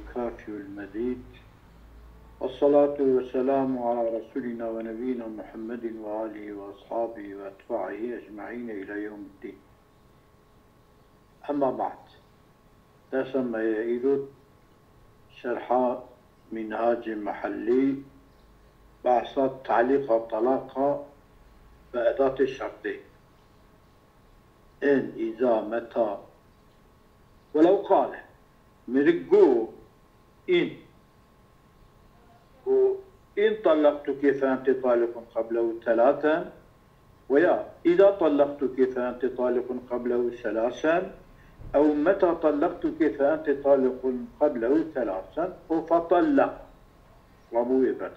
الكافي والمزيد، والصلاة والسلام على رسولنا ونبينا محمد وآله وأصحابه وأتباعه أجمعين إلى يوم الدين. أما بعد، تسمى يعيد شرح منهاج محلي بحث تعليق الطلاق بأداة الشرطين إن إذا متى ولو قال مرقو إن طلقتك فأنت طالق قبله ثلاثا، ويا إذا طلقتك فأنت طالق قبله ثلاثا، أو متى طلقتك فأنت طالق قبله ثلاثا فطلق وابو يبرد.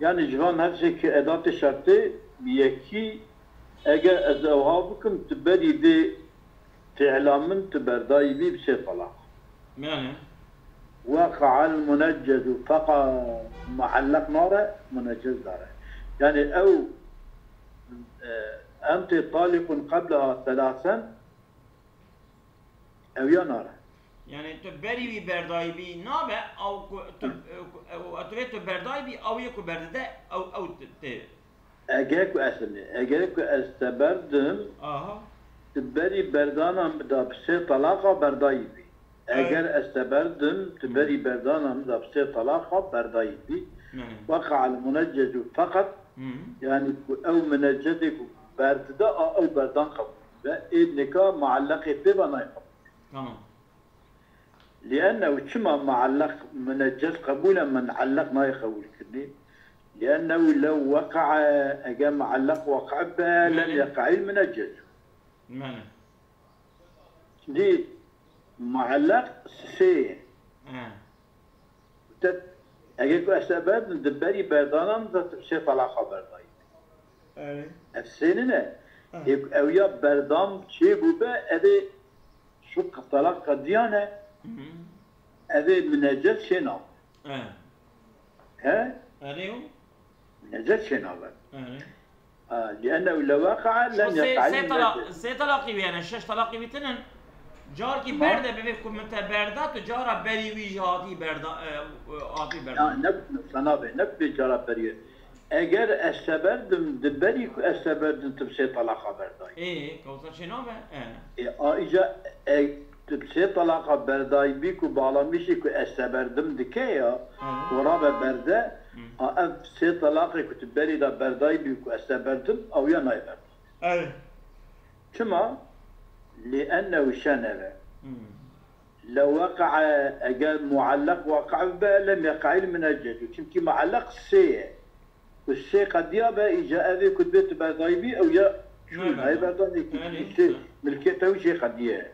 يعني جوان هفزي كأداة الشرطي بيكي أجا أزوها بكم تبدي دي تعلامن تبرداي بي بسي طلاق. يعني وقع المنجز فقط معلق ناره منجز داره. يعني أو أنت طالق قبلها ثلاثا أو يا ناره. يعني تبري بي برداي بي نابه او اتريت برداي بي او يكو برده او ت أجاكو أسمي أجاكو أستبردم تبري بردانا مدا بسي طلاقة برداي بي. أجر أستبردم تبري بردانا مدا بسي طلاقة برداي بي. وقع المنجز فقط يعني أو منجزك بردا أو بردان قبول النكاح معلق ببنا يقبل. تمام. لأنه كما معلق منجز قبولا من علق ما يقبل كذي، لأنه لو وقع أجا معلق وقع به لم يقع المنجز. معنى دي معلق سي أجاكو أسباب ندبري بردانا تبسي طلاقة برداي السنة أو يا بردام شيء بوبا أذي شو طلاقة ديانة أذي منجز شنا ها أريو منجز شنا لأنه لو وقع لن يقع سي طلاقي يعني شش طلاقي بيتنن جار کی برده ببینم مت برده تو جارا بری وی جاتی برده آتی برده. نب صنابه نب جارا بری. اگر استبردم دبری کو استبردم تبسي طلاقه برداي. کوسر شنابه؟ ایجا تبسي طلاقه برداي بيكو بالامیشی کو استبردم دکیا ورابه برده. اف سي طلاقه کو تبری دا برداي بيكو استبردم او یا نای برد. كما لأنه شنبه لو وقع أجل معلق وقع به لم يقع المنجد، وكم معلق سي والسي قد يابا إجا أذي كتبت بضايبي أو يا شو هاي بضايبي ملكيته وشي قد يا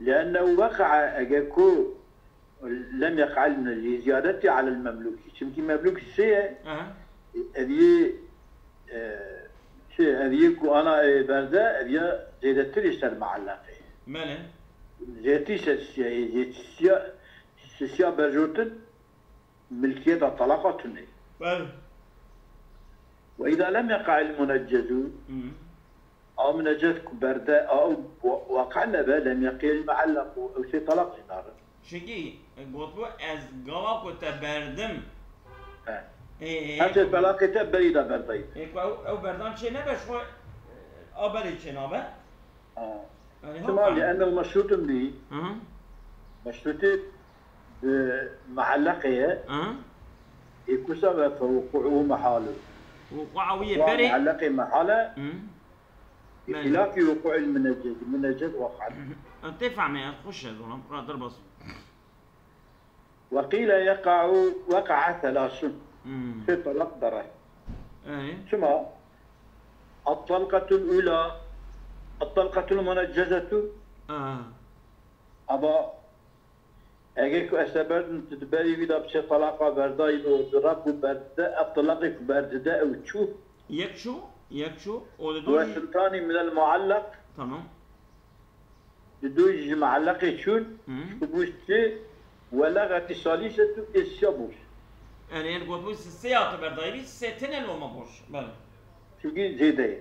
لأنه وقع أجاكو لم يقع لزيادته على المملوك، كم مملوك السي أذي شيء هذيكو أنا برده هذي زيادة يصير معلقة. ماله؟ زيادة سيا برجوتن ملكية الطلاقة تني. وإذا لم يقع المنجز أو منجز برده أو وقعنا به لم يقع المعلق أو شيء طلاق نار. شكي قلتوا از جوا كنت بردم. هذا طلاقته بريدة برداي. أو بردان شيء نبى شو أبرد شيء نبى. ثم لأنه مشروط به. مشروط بمعلقية. يكون سبب فوقوعه محاله. وقوعه بري. معلقة محاله. بخلاف وقوع المنجز، المنجز وقع. أنت فهمي خش هذول قادر بس. وقيل وقع ثلاث. في طلاق دراه. ثم الطلقة الأولى الطلقة المنجزة أبا أجيك أسباب تتبالي بدا بشي طلاقة برداي وضرب برده الطلاق برده أو تشوف يكشو والثاني من المعلق تمام يدوج معلق يشون بوشتي ولغت الثالثة الشابوش يعني أنا قلت بس السياق بردايبي ستين لو ما بوش بله شوقي زيدة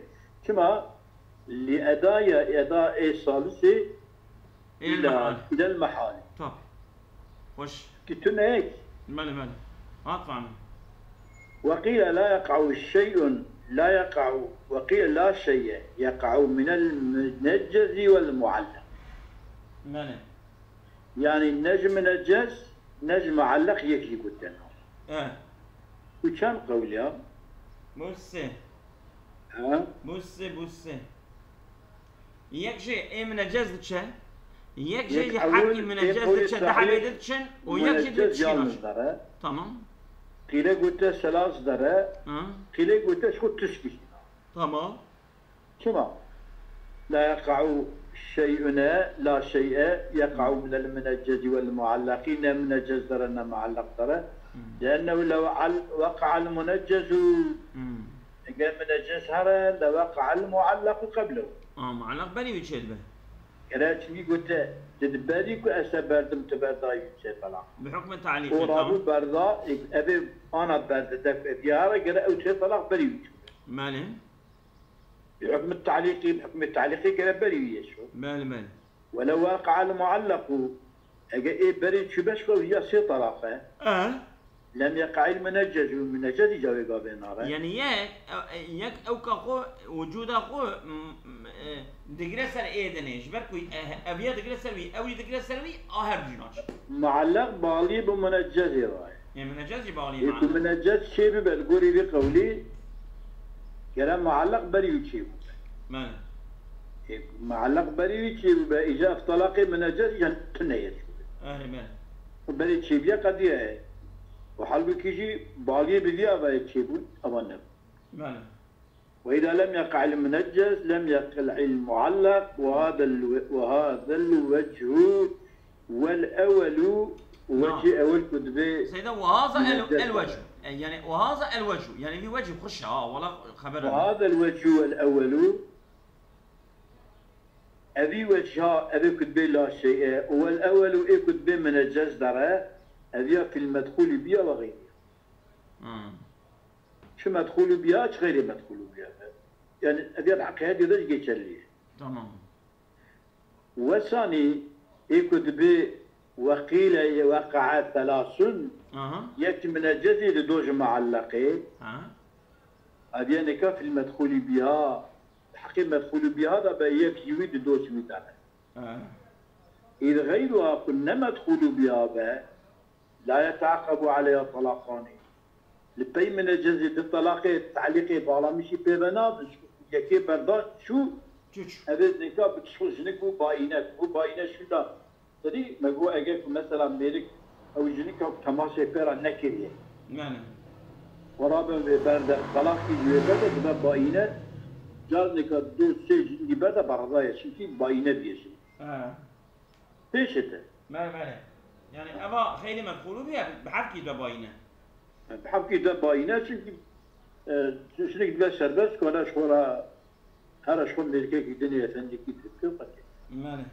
كما لأداء أداء الثالثة الى المحال. الى المحال. طب وش كتن هيك. مالي اطلع منه. وقيل لا يقع شيء لا يقع، وقيل لا شيء يقع من المنجز والمعلق. مالي يعني النجم منجز نجم معلق يكفي قلت لنا. وكان قول يا بصي ها بصي يكشي ايه منجز تشا يكشي حكي منجز تشا ده حبيت تشن ويكشي تشيناش. تمام. قيل قلت ثلاث درة. قيل قلت شو تشكي. تمام. كما لا يقع شيء لا شيء يقع من المنجز والمعلقين منجز درنا معلق درة، لأنه لو وقع المنجز منجز هذا لوقع المعلق قبله. معلق بني ويتشيل به. كذا شو قلت تدبري كأسبردم تبرداي ويتشيل طلع. بحكم التعليق. ورابو بردا أبي أنا بردك بيارة كذا ويتشيل طلع بري ويتشيل. ماله؟ بحكم التعليقي كذا بري ويشو. ماله. ولو وقع المعلق أجا بري شو بشكو هي سي طرفه. لم يقع المنجز والمنجز يجاوب بيناره. يعني يك أو كأخو وجود أخو دقرسر إيدنيش بركوي أبيه دقرسر وي أو دقرسر وي جناش. معلق بالي بمنجز راي. يعني منجز بالي معلق. منجز شيء بالقولي بقولي كلام معلق بري وشيء. ماله. معلق بري وشيء بإجا طلاقي منجز ينتنيش. ماله. بري شيء قضية. وحلو كيجي بالي بدي أبى تشيبون أمانه. ماله. وإذا لم يقع المنجز لم يقع المعلق، وهذا الوجه والأول وجه أول كتبه. سيدا وهذا الوجه يعني وهذا الوجه يعني في وجه خش ولا خبر. وهذا الوجه والأول أبي وجهها أبي كتبه لا شيء، والأول إيه كتبه منجز دره. هذه في المدخول بها وغيرها. شو مدخول بها ايش غير مدخول بها. يعني هذه العقيدة ليش جيتشلي. تمام. وثاني يكتب وقيل وقع ثلاث. يأتي من الجزء لدوج معلقه. هذه نكا في المدخول بها. حقيقة المدخول بها هذا بيك يريد دوج ميدانه. إذا غيرها كنا مدخول بها لا يتعاقب عليها طلاقان. لبي من الجزء الطلاق تعليقي بالا مشي بيبنا يكي برداشت شو هذا نكا بتشوف جنك وباينات شو لا تدري ما هو اجاك مثلا ميرك او جنك تماشي بيرا نكريه. نعم. ورابع برد طلاق يبدا بدا باينات جار نكا دو سي جني بدا بردايه شي باينات بيشي. ايش ما يعني أبا خيلي مدخولو بيها بحبكي ده باينة. بحبكي ده باينة شنك دبا سربس كونا شخورا هر شخور ملكي كي دنيا ثاني كي تفكر قتل. ماله.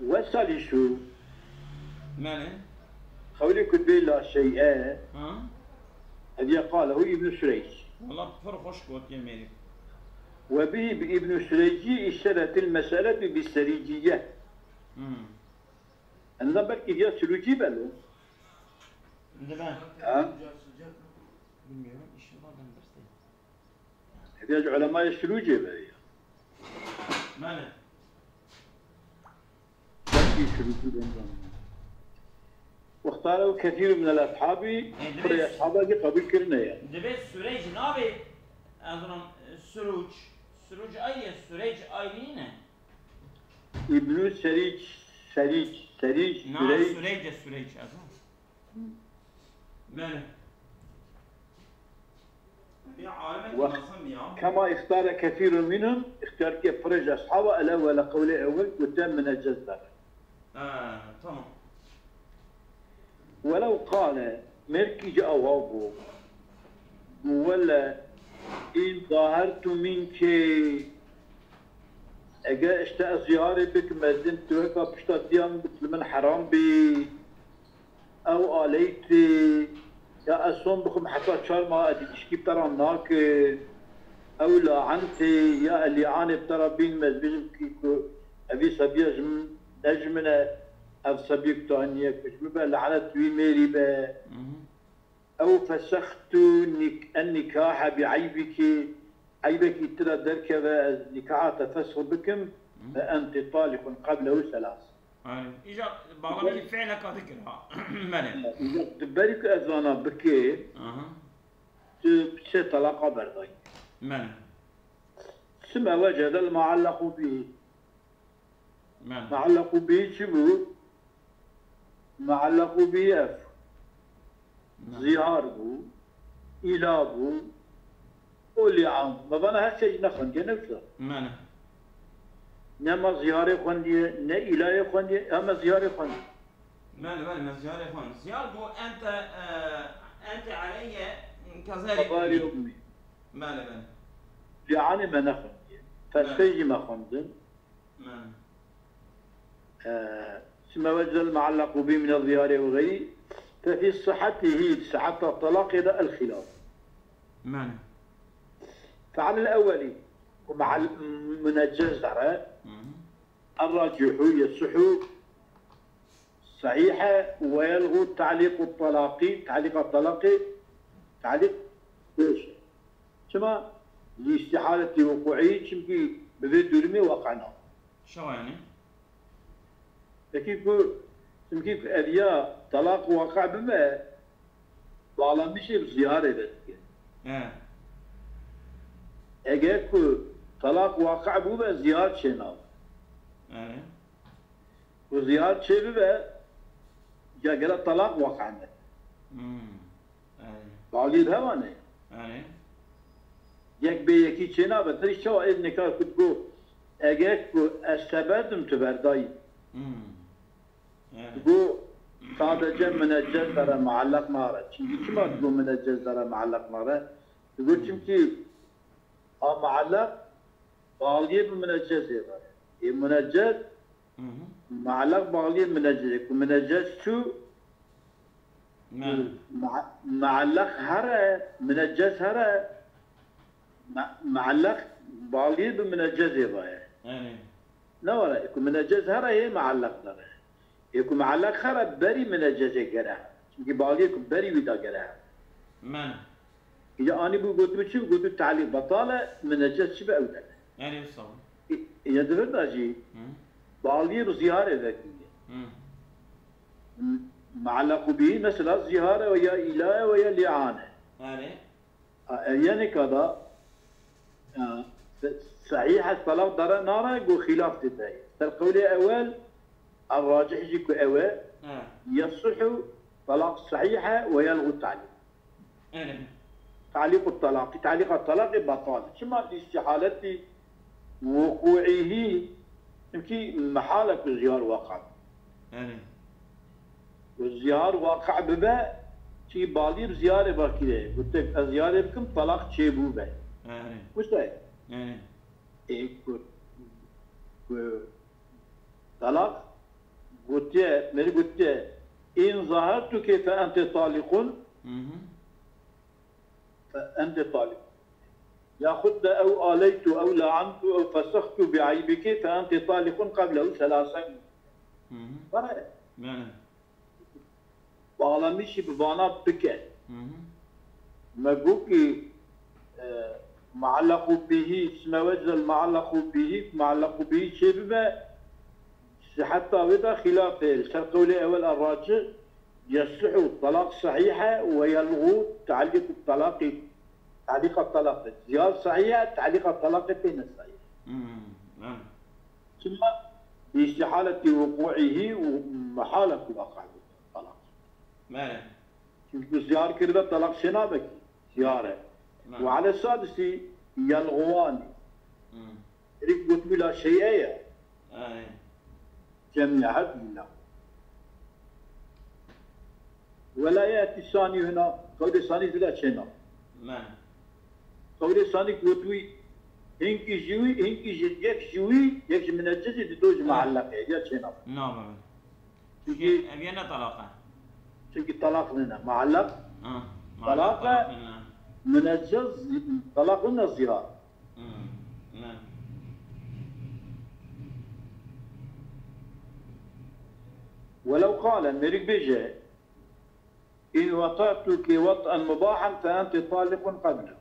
وصل شو؟ ماله. خولي كتبي لا شيء. هذه قاله ابن سريج. والله فرق خوش يا ميري. وبه ابن سريج اشترت المسألة بالسريجية. النبر كيف سلوجي بلو؟ هذه علماء السلوجي بلو. ماله. واختاروا كثير من الأصحاب فري أصحابه قبل كرنيا. دبيت سريج نابي أظن سروج أي سريج أيلينه. ابن سريج نعم سريج أظن. ماله. كما اختار كثير منهم اختار كيف فرج أصحابه ألا ولا قول أول قدام من الجزر. تمام. ولو قال مركي جاء وابو ولا إن ظاهرت منك أجا اشتاء زيارة بك مازن توقع بشتا ديان مثل من حرام بي أو آليت يا أصلا بخم حتى شار ما أدي تشكي ترى ناك أولى عنتي يا اللي عاني بترى بين مزبيج كيكو أبي سبيج نجمنا أو سبيك تانية كش ببا لعنة وي ميري با أو فسخت النكاح بعيبك عيبك ترى دركبة النكاح تفسخ بكم فأنت طالق قبله 3. إجا بعضهم فعلك ذكرها ماله إذا تبارك أذانا بكي تبشي طلاقة برداي ماله سما وجد المعلق به ماله معلق به شبو معلق به أف زيار بو إله بو قولي عام ما بنا هالشيء نخن جنفسه ماله نما زيارة خندي نا إله خندي أما زيارة خندي ماله ما زيارة خندي زيار بو أنت علي كذلك أباري أمي ماله يعني ما نخندي فاستيجي ما خندن ماله سما وجد المعلق به من الزيارة وغيره ففي صحته صحة الطلاق إذا الخلاف ماله فعلى الأولي ومع المنجز الراجح يصح صحيحة ويلغو تعليق الطلاق تعليق ايش؟ شما لاستحالة وقوعه شمكي ببيت دورمي وقعنا شو يعني؟ لكن شمكي أذيا طلاق وقع بما والله مش بزيارة بس اجاكو طلاق واقع بوبا زيارة شنو وزيارة شيء بوبا جا طلاق واقع عندك بعدين هوانه يك بيكي شنو بتري شو ابنك كتقول اجاكو استبدم تبرداي تقول صادق من الجزر معلق ناره شو ما تقول من الجزر معلق ناره تقول شمكي معلق باغليه بمنجز يبقى منجز معلق باغليه منجز ومنجز شو معلق هره منجز هره معلق باغليه بمنجز يبقى لا ولا يكون منجز هره هي معلق داره يكون معلق هره بري منجز يقرا çünkü باغليه يكون بري ويدا قرا إذا أنا بقول بتشي بقول تعليق بطالة من الجس شبه أودل. يعني وصل. إذا دفعت أجي بعليه بزيارة ذكية. معلق به مثلا زيارة ويا إله ويا لعانة. يعني كذا صحيح الطلاق دار نارا يقول خلاف تدعي. القول أول الراجح يجيك أول يصح طلاق صحيحة ويلغو التعليق. تعليق الطلاق بطال شما لاستحالة وقوعه يمكن محالة الزيار واقع والزيار واقع ببا شي بالي بزيارة باكية قلت لك الزيارة بكم طلاق شي بوبا وش ده؟ إيه طلاق قلت إن ظهرتك فأنت طالق فأنت طالب يأخذ أو آليت أو لعنت أو فسخت بعيبك فأنت طالق قبله 3 فرق والله مش ببانا بك ما قوكي معلق به اسمه وجه المعلق به شيء بما حتى وذا خلاف القول الأول الراجح يصح الطلاق صحيحة ويلغو تعليق الطلاق زيارة صحيحة تعليق الطلاق بين الصحيح ثم باستحالة وقوعه ومحالة وقع الطلاق زيارة كده طلاق شنابك زيارة وعلى السادس يلغوان قلت بلا شيئية جميع بالله ولا يأتي الثاني هنا قول الثاني زلا شينا قول الثاني كوتوي هنك جوي يك من الجزء دوج معلق يا شينا نعم أبينا طلاقة شنك طلاق لنا معلق طلاق منجز طلاق الزهار. نعم. ولو قال مريك بيجي إن وطأتك وطئا مباحا فأنت طالق قبله.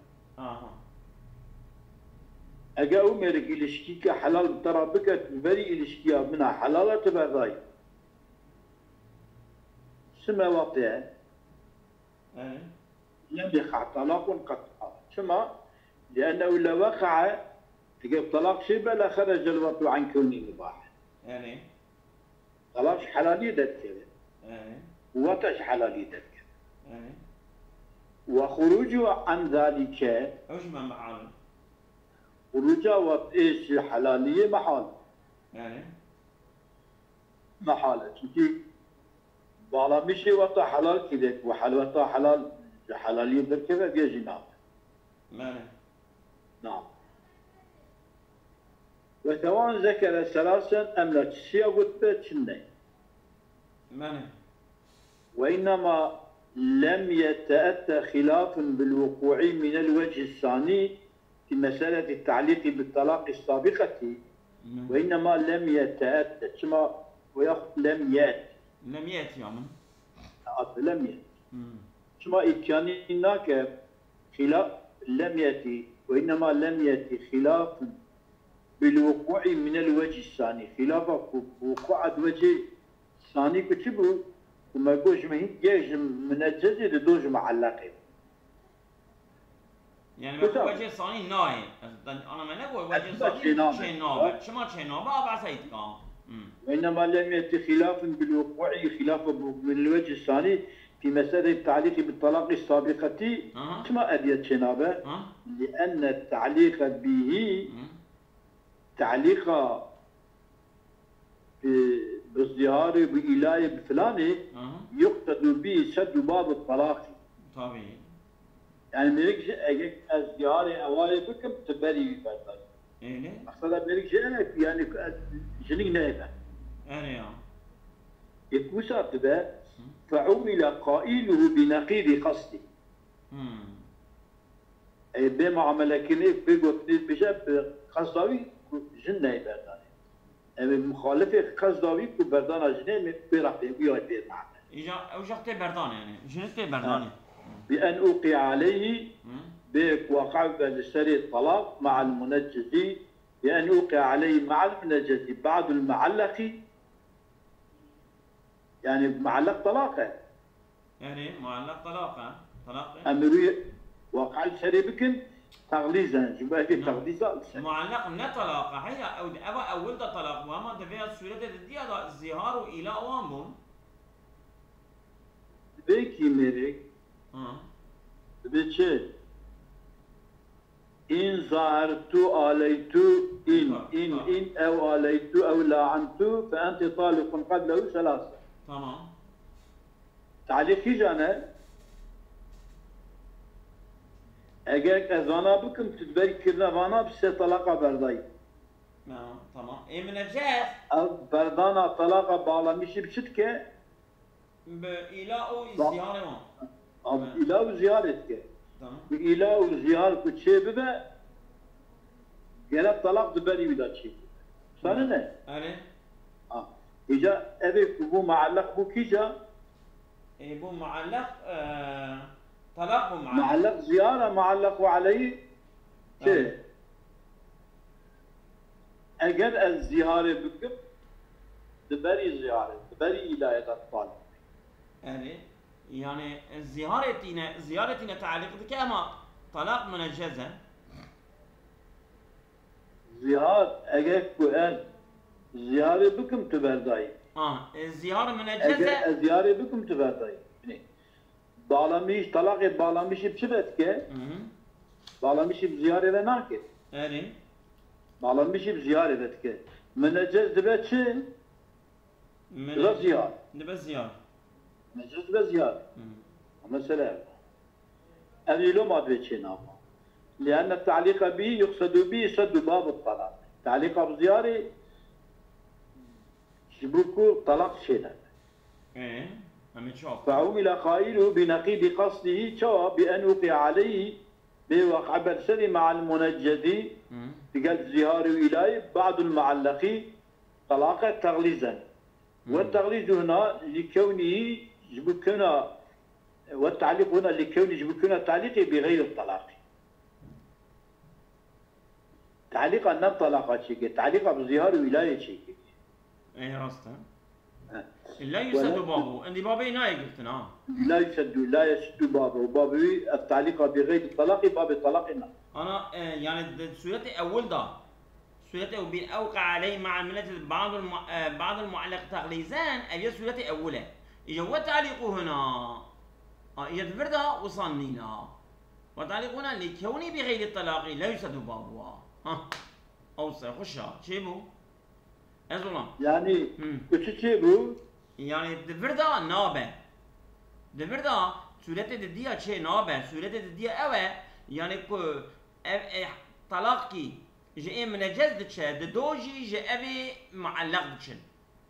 أجا مريك إلشكيك حلال ترى بك تبري إلشكيها منها حلالة تبرداي. سما وطئ لم يقع طلاق قطعا. شما؟ لأنه لو وقع تجيب طلاق شبه لا خرج الوطء عن كونه مباح. يعني طلاق حلالي ذاتك. وطش حلالي ذاتك. وخروجه عن ذلك وش ما محال؟ خروجه وطئش حلالية محال. يعني محالة. çünkü bağlamışı وطأ حلال كده وحلوة حلال حلالية ذاتك بيجي نعم. نعم. وسواء ذكر ثلاثا أم لا تشيء قد شنين. وإنما لم يتأتى خلاف بالوقوع من الوجه الثاني في مسألة التعليق بالطلاق السابقة. وإنما لم يتأتى شما لم يأتي. لم يأتي يوما. لم يأتي. شما إمكاني هناك خلاف لم يأتي. وإنما لم يأتي خلاف بالوقوع من الوجه الثاني. خلاف وقوع الوجه الثاني كتبه وما يقولش ما هي من الجزء دوج معلقين. يعني وجه ثاني ناي. أنا ما نقول وجه ثاني شيء نابع. شو ما شيء نابع أبع سيد كام. وإنما لم يأتي خلاف بالوقوع خلاف من الوجه الثاني في مسألة التعليق بالطلاق السابقة. كما أديت شنابه لأن التعليق به تعليق بالظهار بإلاية بفلانه يقتضي به سد باب الطلاق. طبيعي. يعني ملك الظهار أوائل بكم تبري بردان. إيه. أقصد ملك يعني جنيك نائبة. أنا. يكوسا تبع فعمل قائله بنقيض قصده. أي بما عمل كنيف بيقول بجاب قصدوي جن نائبة. مخالفة قصدوي كبردان جنين بيرح بيقول معنا. إجا وجهت بردان يعني جنت بردان. بأن أوقع عليه بك وقع بالسري الطلاق مع المنجز بأن أوقع عليه مع المنجز بعد المعلق يعني معلق طلاقه. يعني معلق طلاقه أمري وقع السري بكن تغليزا جبهة تغليزا معلق من طلاقه هي أول طلاق وما تبيع السورة دي هذا الزهار إلى أوامون بيكي ميريك بيتشي إن ظهرت آليت إن أو آليت أو لعنت فأنت طالق قبله ثلاثة. تمام. تعليقي جانا أجاك أزانا بكم تدبري كرنا فانا بس طلاقة برداي. تمام. إيه من الجاف؟ بردانا طلاقة بعلميش بشتكة. بإلاء زيارة ما. إلاء زيارتك. تمام. بإلاء زيارة كتشي ببا. جلب طلاق دبري بلا شيء. صارنا. أنا. إجا أبيك بو معلق بو كيجا. إيه بو معلق طلاق بو معلق. معلق زيارة معلق وعليه شيء. أجر الزيارة بكم دبري زيارة دبري إلى الطالب. يعني زيارتنا تعليق أما طلاق منجزة. زيارة أجر كؤان زيارة بكم تبرداي. الزيارة منجزة. الزيارة بكم تبرداي. bağlamış talak bağlamış bişibetke. bağlamış ziyare ve nakit. Evet. bağlamış ziyare betke. Menecez debetçi. Debe ziyar. Debe ziyar. Menecez debe ziyar. Mesela أبيلو ما بيتشينا لأن التعليق به يقصد به سد باب الطلاق. تعليق بزيارة شبكو طلاق شينا. فعمل قائله بنقيض قصده شوى بأن وقع عليه بوقع برسل مع المنجد في قلب زهار ولاية بعض المعلق طلاقة تغليزا، والتغليز هنا لكونه يجبكنا، والتعليق هنا لكونه يجبكنا تعليق بغير الطلاق. تعليق النم طلاقات شيء، تعليق بزهار ولاية شيء. ايه راسته. لا يسد بابه، عندي بابي ناي قلتنا. لا يسد بابه، وبابي التعليق بغير الطلاق باب الطلاق نعم. انا يعني سورتي اول دا سورتي وبين اوقع عليه مع المنجد بعض المعلق تغليزان ابي سورتي اوله. اجا وتعليقه هنا اجا فردا وصنينا. وتعليق هنا لكوني بغير الطلاق لا يسد بابه. ها اوصى خشها شيبو ازولا يعني وتشيبو يعني دفردا نابه دفردا سورته دديا شيء نابه سورته دديا اوه يعني كو طلاقي جاء من جزد شيء دوجي جاء ابي معلق دشن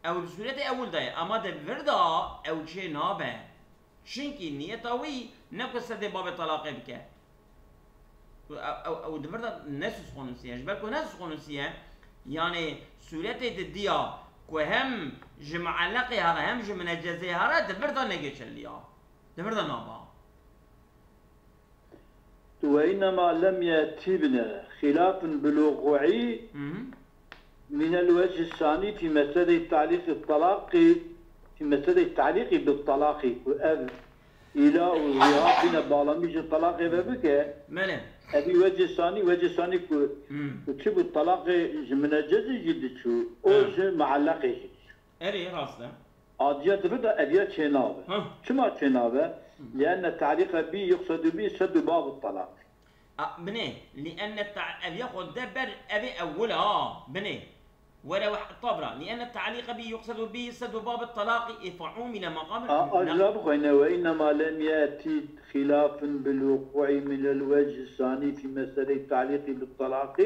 او سورته اول داي اما دفردا او شيء نابه شنكي نيتاوي نقص دي باب طلاق بك او دفردا ناس خونسيه جبالكو ناس خونسيه يعني سورته دديا كهم جمعلقي هذا هم جمنجزي هذا دفردا نجيش الليا دفردا نابا. وإنما لم يتبنى خلاف بالوقوعي من الوجه الثاني في مسألة تعليق الطلاق في مسألة التعليق بالطلاق وأب إلى وهابنا بالامج الطلاق بك ماله أبي وجه ثاني كتب الطلاق جمنجزي جد شو أو معلق جد أري راسله أدية تبدأ أدية شنابة شما شنابة؟ لأن التعليق به يقصد به سد باب الطلاق. بني لأن أبي ياخذ دبر أبي أولها بني ولا طبرة لأن التعليق به يقصد به سد باب الطلاق فعومل مقام أجاب خينا وإنما لم يأتي خلاف بالوقوع من الوجه الثاني في مسألة التعليق بالطلاق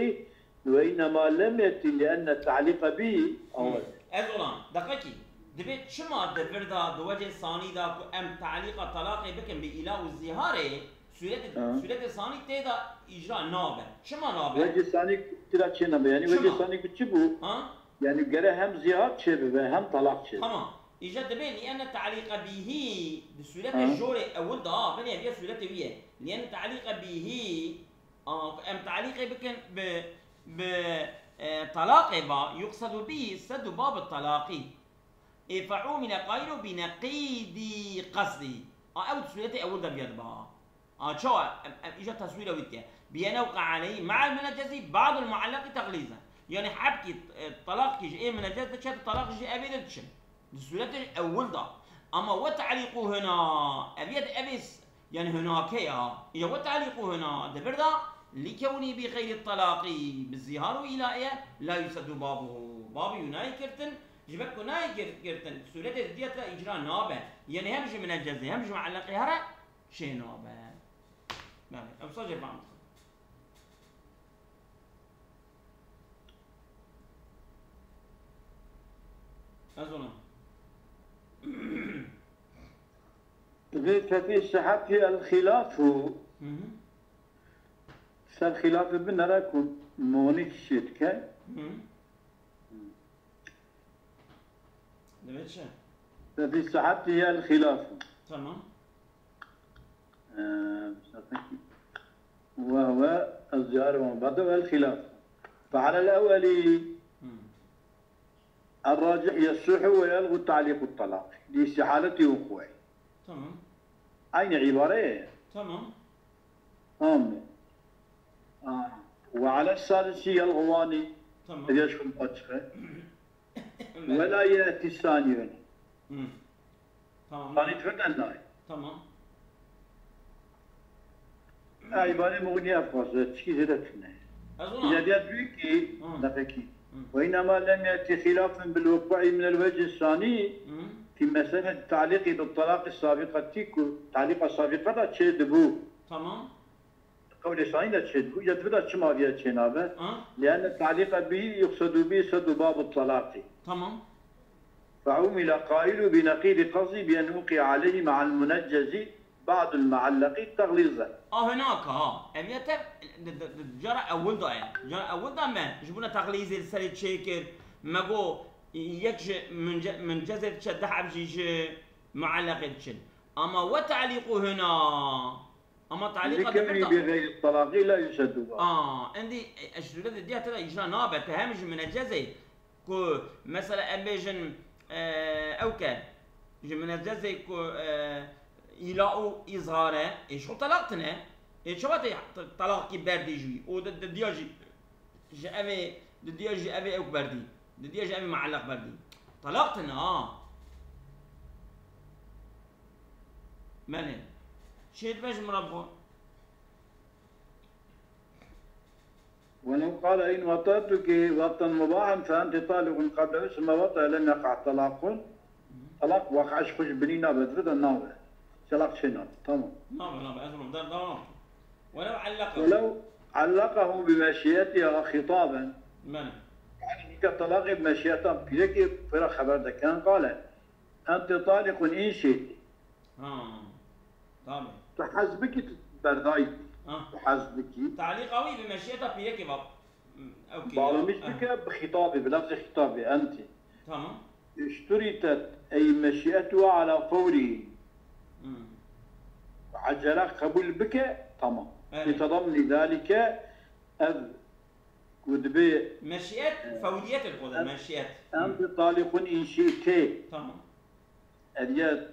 وإنما لم يأتي لأن التعليق به أول. أزولان دقيقي دبيت شما دفردا دوجه ثاني دا ام تعليق طلاق بكم بإله الزهاره سورة ثاني تيدا إجراء نابه شما نابه؟ وجه ثاني ترى شيء نابه يعني وجه ثاني كتشبه يعني جرى هم زهار شبه هم طلاق شبه تمام إجا دبين لأن التعليق به بسورة الجورة أول دا بني أبيا سورة وياه لأن التعليق به ام تعليق بكم بطلاق با يقصد به سد باب الطلاق فعومل قائل بنقيض قصدي او تسويلتي اول ده بيد بها شو اجى تصويره ويتك بأن وقع عليه مع المنجز بعض المعلق تغليظا يعني حبكي الطلاق يجي منجز تشد الطلاق يجي ابي دتشن تسويلتي اول ده اما وتعليقه هنا ابيد ابيس يعني هناك يا اجى وتعليقه هنا دبردا لكوني بغير الطلاق بالزهار الى لا يسد بابه باب يناي كرتن جبكو ناي كرتن سورة ديتا إجراء نابه يعني همش من الجزء همش معلقي هرا شيء نابه يعني أبصر فهمت أظن ففي الصحة الخلاف الخلاف بنراكم مونيك شيتك ففي الصحة هي الخلاف تمام وهو الزيارة ومبادئ الخلاف فعلى الأول الراجح يصح ويلغو تعليق الطلاق لاستحالة وقوعه تمام أين عبارة تمام وعلى الثالث الغواني تمام يشكل أجفة ولا يأتي الثاني تمام ثاني تفتن تمام عبارة مغنية فاصلة تشكي زدتنا إذا ديت بيكي نفكي وإنما لم يأتي خلاف بالوقوع من الوجه الثاني في مسألة التعليق بالطلاق السابقة تيكو تعليق السابقة تشدبو تمام قول الثاني تشدبو إذا تبدأ شما بيها تشنابه لأن التعليق به يقصد به سد باب الطلاق تمام فعمل قائل بنقيض قصدي بأن وقع عليه مع المنجز بعض المعلقين تغليظا. هناك أبيت جرى أول ضايع جرى أول ضايع ما جبنا تغليظ السريد شاكر ما جو يكش من جزر تشد حبجيش معلق تشد أما وتعليقه هنا أما تعليق ذكرني بغير الطلاق لا يشد. عندي الشدود دي ترى إجرا نابع تهمش من الجزء كو مثلا أبيجن أو كان من الجزء كو يلاقوا إظهاره إيش هو طلقتنا إيش هو طلاق كبردي جوي ود دياجي جأبي دياجي أبي أو بردي دياجي أبي معلق بردي طلقتنا مالين شيء باش مربو ولو قال إن وطأتك وطئا مباحا فأنت طالق قبل اسم وطأ لم يقع طلاق وقعش خوش بنينا بدفد الناوة طلاق شنو تمام. نعم ولو علقه بمشيئتها خطابا من يعني كطلاق بمشيئتها بلك فرق خبر ده كان قال أنت طالق إن شئت. طبعا تحسبك برداي تحسبك تعليق قوي بمشيئتها بيك باب اوكي مش بك بخطابي بلفظ خطابي أنت تمام اشترطت أي مشيئتها على فوره عجل قبول بك تمام لتضمن ذلك أذ كذبي مشيئة فورية القدر مشيئة أنت طالق إن شئت تمام أديات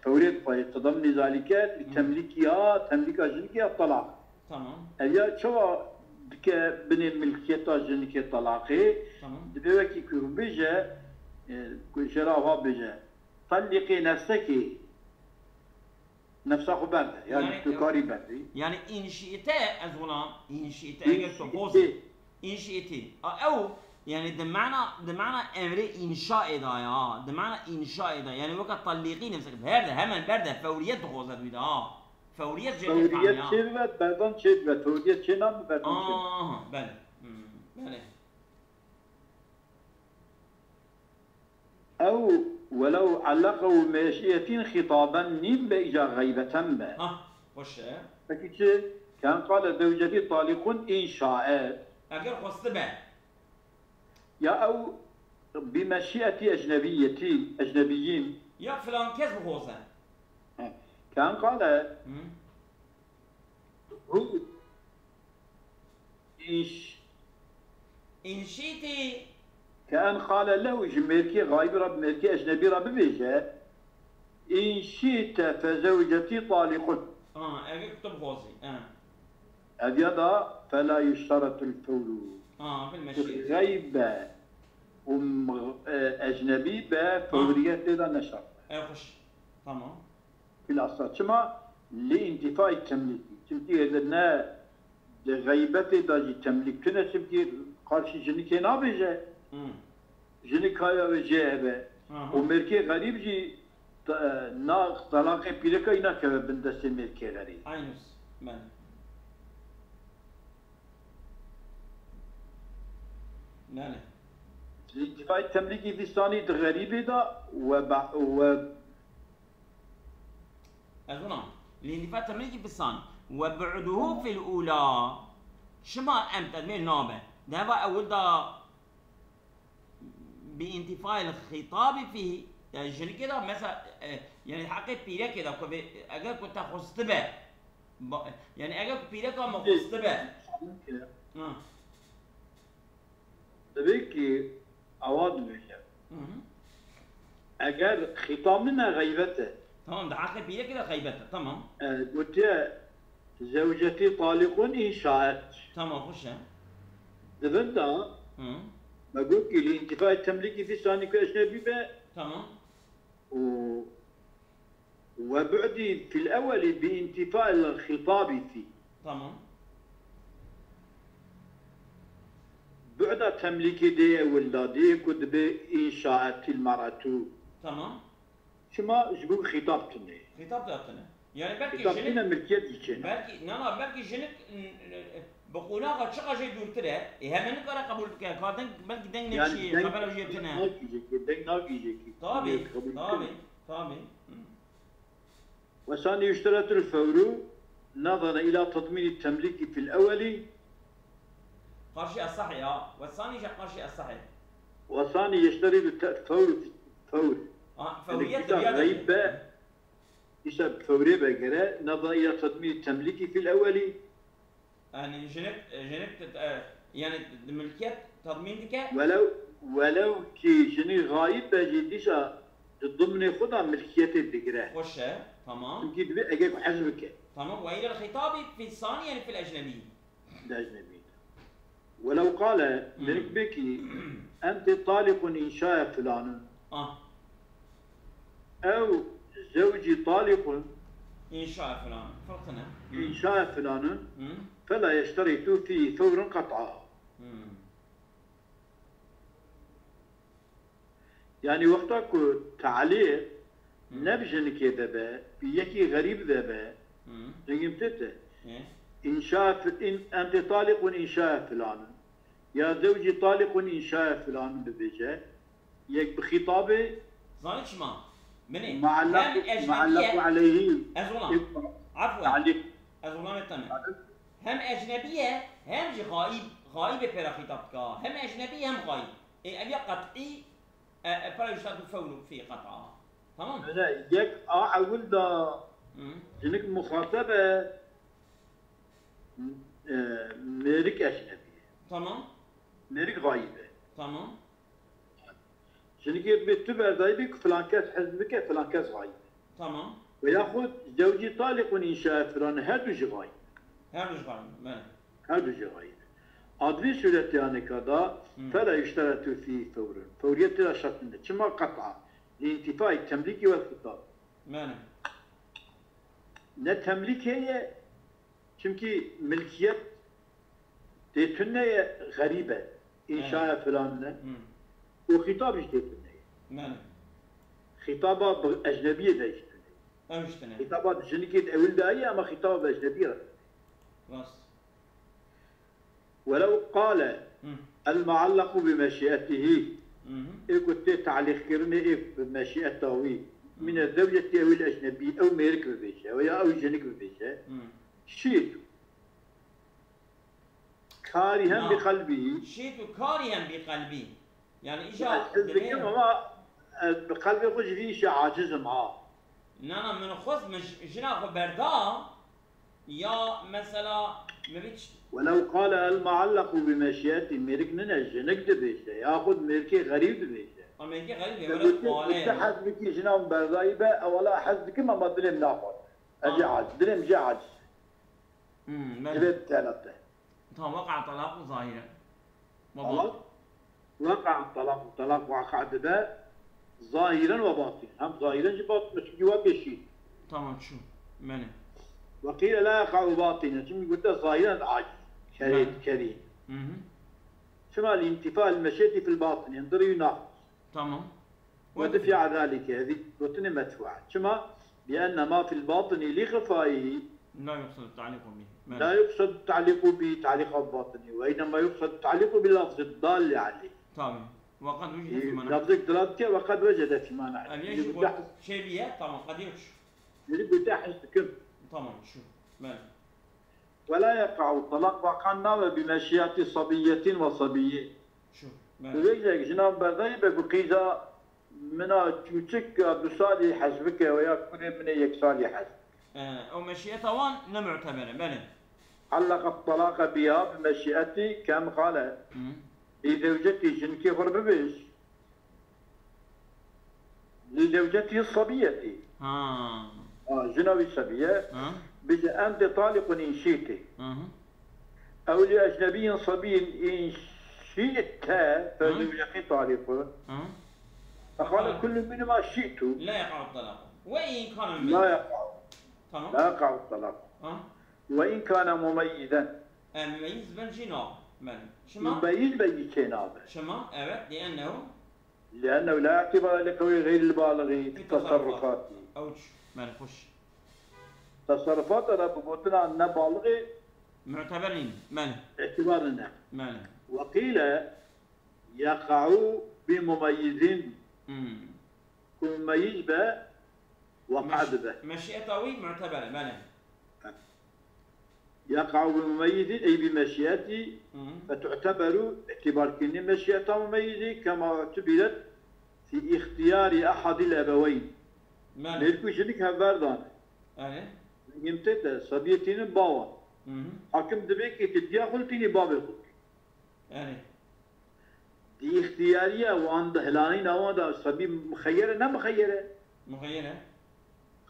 فورية تضمن ذلك لتملكها تملك جنكها الطلاق تمام أديات شو بك بني ملكيتها جنكها الطلاقي تمام دبيوكي كربيجة شراها بيجة طلقي نفسك برد يعني تكاري برد يعني إن شئت أزولا إن شئت أجل تقوزي إن شئت أو يعني ده معنى أمر إنشاء ده يا ده معنى إنشاء ده يعني وقت طلقي نفسك بهذا هم البرد فورية تقوزت بيدا فورية جنة فورية شبت بردان شبت فورية شنام بردان شبت بله بله أو ولو علقه بمشيئة خطابا نيم بإجا غيبة به. وش فكيتش كان قال زوجتي طالق إن شاءت. أجل خصبة. يا أو بمشيئة أجنبيين. يا فلان كيف بخوصة. كان قال هو إن شئتي كان قال له جميركي غايب رب ميركي أجنبي رب بيجا إن شئت فزوجتي طالق. أجل كتب غوصي. هذا فلا يشترط الفور. في المشيئة. غيب أجنبي بفورية إذا نشر. خش. تمام. في الأصل شما لانتفاء التمليك. شمتي هذا غيبة داجي تملك كنا شمتي قارش جنك نابجة. جنك هاي وجهه ومركي غريب جي ناق طلاق بيلك إنا كبندس مركي غريب. عينس من. نعم. الانتفاع التمليكي في الثاني غريب ده أظن الانتفاع التمليكي في الثاني وبعده في الأولى شما أمت أدمين نابه ده هو أول ده بانتفاع الخطاب فيه يعني كده مثلا يعني حقيقة بيرة كده أجل كنت خصت به يعني أجل بيرة كده ما خصت به تبيكي أواد بيجا أجل خطابنا غيبته تمام ده حقيقة بيرة كده غيبته تمام قلت زوجتي طالق إن شاءت تمام خش دفنتا ما قلت لي الانتفاع التمليكي في ثاني كأجنبي بقى تمام وبعدي في الأول بانتفاع الخطاب فيه تمام بعد تمليكي دي ولادي كنت بإنشاءات المرأة تمام شما جبوا خطاب تني يعني بركي جنك ملكيتي بركي بركي جنك بقولا قد شقا شيء دورتره هم نقرا قبول بك كادن بلكي دنگ يعني نمشي خبر وجبتنا دنگ ناقيجي طابي وثاني يشترط الفور نظرا إلى تضمين التمليك في الأول قرشي الصحي والثاني جاء قرشي الصحي وثاني يشترط الفور فور فورية غيب يسبب فوري بقرة نظرا إلى تضمين التمليك في الأول يعني جنبت يعني الملكية تضمين ديك ولو كي جني غايب باجي ديشا ضمن خدها ملكية الذكرى وش تمام يمكن تبي أجيب حزبك تمام وإلى الخطاب في الثاني يعني في الأجنبي الأجنبي ولو قال ملك بكي أنت طالق إن شاء فلان أو زوجي طالق إن شاء فلان فرقنا إن شاء فلان فلا يشترط فيه ثور قطعا يعني وقتك تعليق نبجن كذا بيكي غريب ذا جمتته إن شاء إن أنت طالق إن شاء فلان يا زوجي طالق إن شاء فلان ببيجة يك بخطابه ظنيت شما مني معلق عليه أزولا عفوا أزولا تمام هم أجنبية هم جي غايبة في خطابك هم أجنبية هم غايب أبي قطعي فلا يشترط الفور في قطعها تمام أنا يك أقول ده جنك مخاطبة ميرك أجنبية تمام ميرك غايبة تمام جنك بتبع ذايبك فلان كاس حزبك فلان كاس غايب تمام وياخذ زوجي طالق إن شاء فلان هادو جي غايب هادو جي غايب أدري سورة يعني كذا فلا يشترط فيه فور فورية لا شرط منه كما قطع لانتفاء التمليك والخطاب معنى نتملك هي çünkü ملكية تتنى غريبة إنشاء فلان وخطاب إيش تتنى معنى خطابة أجنبية ده إيش خطابات جنكيت أول داية أما خطاب أجنبية بس ولو قال المعلق بمشيئته إيه كنت تعليق كرني إيه بمشيئته من الزوجة أو الأجنبي أو ميرك ببيشة ويا أو جنك ببيشة شيت كارها بقلبه شيت كارها بقلبي يعني إيش بقلبي خوش فيه شيء عاجز معاه نعم من خذ مش جناح بردا يا مثلا ما بيتش ولو قال المعلق بمشيئته ميرك ننجنك دبيشة ياخذ ميركي غريب دبيشة أمريكي غريب يقول لك حسبك جناح بردايبة أولا حسبك ما دلم ناخذ أجي عاجز دلم جي عاجز جبت ثلاثة طبعا وقع طلاق ظاهرا وقع الطلاق وقع دبا ظاهرا وباطنا هم ظاهرا جبات مش جواب الشيء تمام شو منه وقيل لا يقع باطنا ثم قلت ظاهرا عاجز كريم شما الانتفاء المشيئة في الباطن ينظر يناقض تمام ودفع ذلك هذه بطن مدفوعة شما بأن ما في الباطن لخفائه لا يقصد التعليق به لا يقصد التعليق به تعليق الباطن وإنما يقصد التعليق باللفظ الضال عليه تمام وقد وجد في معنى لفظك دلالته وقد وجد في معنى أن يجب شيء بيه طبعا قد يكش يجب تحسكم طبعا شو ماذا ولا يقع الطلاق وقعنا بمشيئة صبية وصبية شو ماذا جناب برداي بقيزة منا تشك بصالي حسبك ويأكل من يكسالي حسب أو مشيئة وان لم يعتبر بلى علق الطلاق بها بمشيئتي كم قال لزوجتي جنكي غرب بيش لزوجتي الصبية جنوي الصبية بج أنت طالق إن شئت أو لأجنبي صبي إن شئت فزوجتي طالق فقال كل منهما شئت لا يقع الطلاق وإن كان لا يقع لا يقع الطلاق وإن كان مميزا مميز بالجناب مميز بالجناب شما أبد لأنه لا اعتبار لقول غير البالغ في تصرفاته أوش ما نخش تصرفات أنا بقولنا أن بالغ معتبرين ماله اعتبارنا. ماله. وقيل يقع بمميز مميز به وقع به. مشيئته معتبرة ماله. يقع بمميز أي بمشيئته فتعتبر اعتبار كن مشيئة مميزة كما اعتبرت في اختيار أحد الأبوين. ملكو شنك هبردان. يمتى صبيتين باوا. حكم دبيك تديا خلتيني بابي خلت. دي اختيارية وعند هلانين أوان صبي مخيرة نا مخيرة. مخيرة.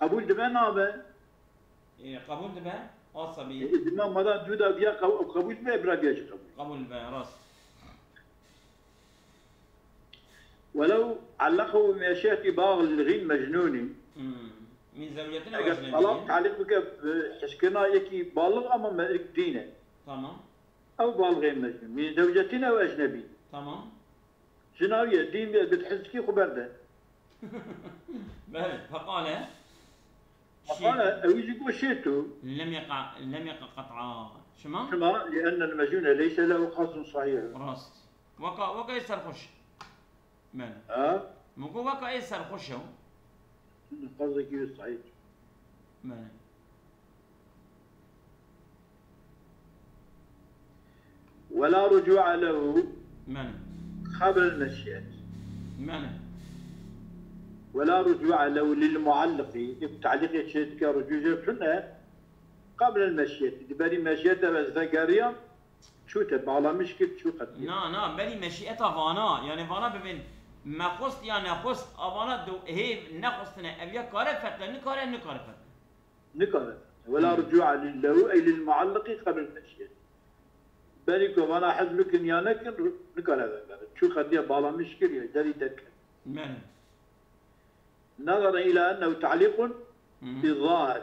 قبول دبا نابه. قبول دبا. صبي. إذا ما مدى جودا بيا قبول بيا برابياش قبول. قبول بيا راس. ولو علقه بمشيئة باغ الغين مجنوني. من زوجتنا وأجنبية. طلاق تعليق بك حسكنا يكي بالغ أما مالك دينه. تمام. أو بالغ غير مجنون من زوجتنا وأجنبي. تمام. جناوية دين بتحسكي خبرده. بلى فقال. فقال أوجب شيتو. لم يقع قطعا. شما؟ لأن المجنون ليس له قصد صحيح. راست. وكا يسر خش. ماله. مكو وكا يسر خشه. قصدك صحيح. ماله. ولا رجوع له. ماله. قبل المشيئة. ماله. ولا رجوع له للمعلق تعليق شيء كرجوع شنو قبل المشيئة دبالي مشيئة بس ذكريا شو تبع مشكلة شو قد نا بالي مشيئتها فانا يعني فانا ببين ما خصت يعني خصت افانا دو هي نخصتنا ابيا كارفت نكارفت ولا رجوع له اي للمعلق قبل المشيئة بالي كوانا حزبك يا نكر نكارفت شو قد بالا مشكلة داري تك نظرا إلى أنه تعليق بالظاهر.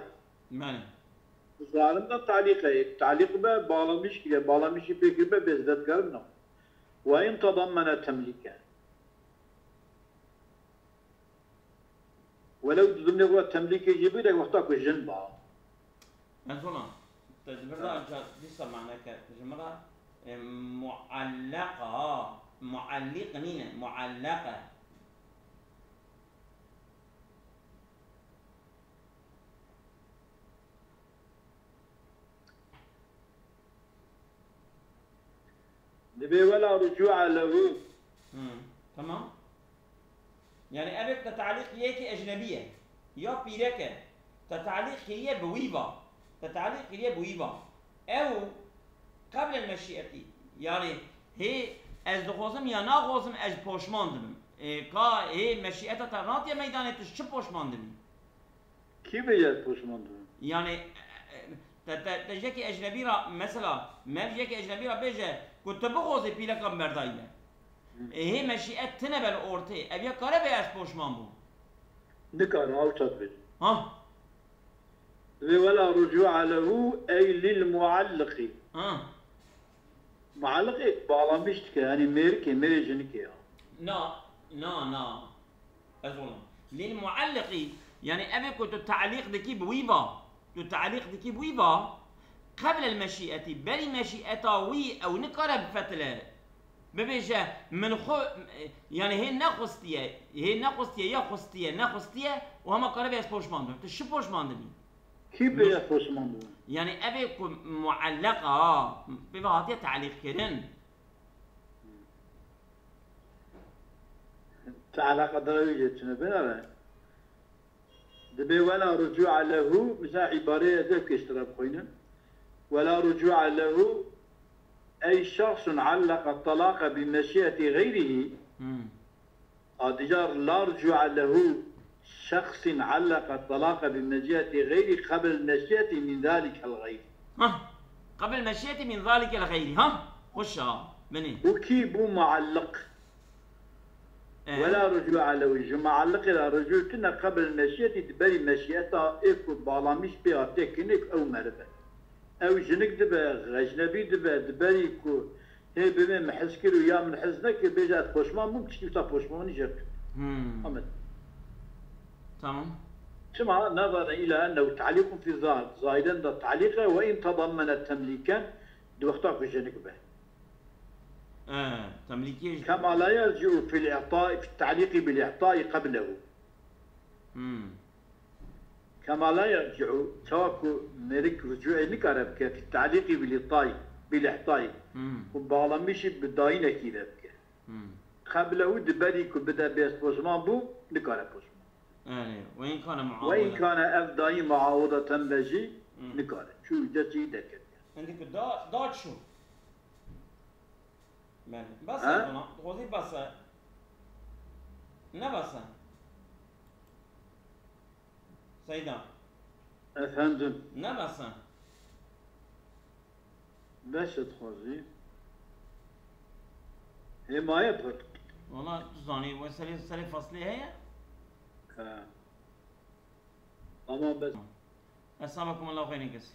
الظاهر ده تعليق بالا مشكلة بيكبه بيزداد قرنه وإن تضمن تمليكا ولو ضمن هو التمليك يجيب لك وقتك الجنبة. مثلا تجمرة لسه معناك تجمرة معلقة نبي ولا رجوع له. تمام. يعني أبيك تتعليق ياكي أجنبية يا بيركة تتعليق هي بويبا أو قبل المشيئة يعني هي از دخوزم یا نخوزم از پشمان دبم که هی مشیئت ترنات یا میدانه توش چه پشمان دبی؟ کی بیاد پشمان دبم؟ يعني تجيك اجنبي را مثلا ما بيجيك اجنبي را بيجي كنت بغوزي بيلك مردايله هي مشيئت تنبل اورتي ابي كاره بياس پشمان بو نكار اوتات بي ها ولا رجوع له اي للمعلق معلق بالاmıştık yani merejnik ya نا أظن للمعلق يعني أبي كنت التعليق دكي بويبا قبل المشيئة بل مشيئة وي أو نقرب فتلة ببيجا من خو يعني هي نخستيه يا خستيه وهم قرب يس بوشمان ده شو بوشمان ده كيف بيا بوشمان ده يعني أبي معلقة ببعض تعليق كرن تعلق درجة بنرى دبي ولا رجوع له مثل عبارة ذاك اشتراب خوينا ولا رجوع له أي شخص علق الطلاق بمشيئة غيره أدجار لا رجوع له شخص علق الطلاق بمشيئة غيره قبل المشيئة من ذلك الغير قبل المشيئة من ذلك الغير خشها بني وكيبو معلق ولا رجوع له معلق إلى رجوعتنا قبل المشيئة تبري مشيئتها إكو بالامش بها تكنيك أو مربع أو جنك دبا أجنبي دبري كو هي بما محسكر ويا من حزنك بيجات بوشمان ممكن تشوفها بوشمان يجرك تمام سمع نظرا إلى أنه تعليق في ظاهر زائدا تعليقه وإن تضمن تمليكا دوختك جنك به. تمليكي كما لا يرجع في الإعطاء في التعليق بالإعطاء قبله. كما لا يرجع توكو ملك رجوع نكرب في التعليق بالإعطاء وبعض مشي بداينة كذا قبله دبريك بدأ بيسبوزمان بو نكرب وإن كان معاوضة وإن كان أفداي معاوضة بجي نكرب شو جزي ذكر عندك دات شو بس أنا خوزي بس نبس سيدا أفندم نبس باش تخوزي هي ما يفرق والله تزاني وسلي فصلي هي أما بس أسامكم الله خير كثير